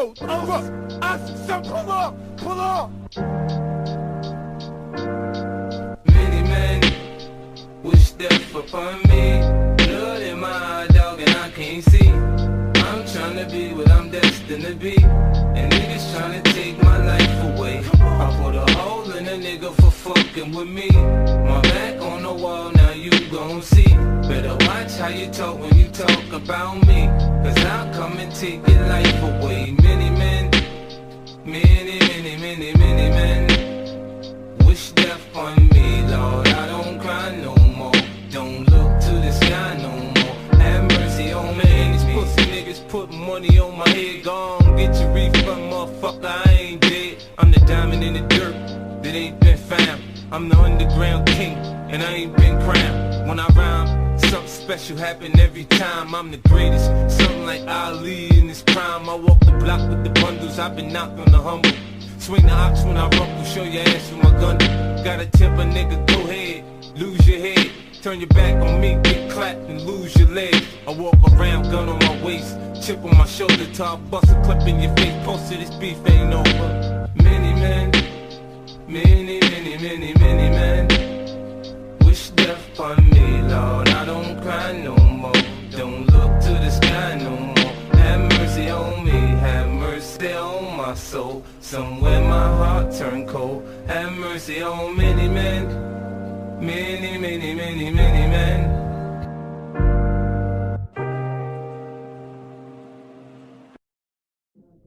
Oh, pull up, pull up. Many men wish death upon me. Blood in my eye, dog, and I can't see. I'm tryna be what I'm destined to be, and niggas tryna take my life away. I put a hole in a nigga for fucking with me. My back on the wall, now you gon' see. Better watch how you talk when you talk about me, cause I'll come and take your life away. Many men, many men wish death on me, Lord. I don't cry no more, don't look to the sky no more. Have mercy on me. These pussy niggas put money on my head. Gone, get your refund, motherfucker, I ain't dead. I'm the diamond in the dirt that ain't been found. I'm the underground king, and I ain't been crowned. When I rhyme, something special happen every time. I'm the greatest, something like Ali in his prime. I walk the block with the bundles, I've been knocked on the humble. Swing the ox when I rumble, show your ass with my gun. Gotta tip a nigga, go ahead, lose your head. Turn your back on me, get clapped and lose your leg. I walk around, gun on my waist, chip on my shoulder, top bust a clip in your face. Post to this beef ain't over. Many men, many men wish death on me, Lord. I don't cry no more, don't look to the sky no more. Have mercy on me, have mercy on my soul. Somewhere my heart turned cold. Have mercy on many men, many men.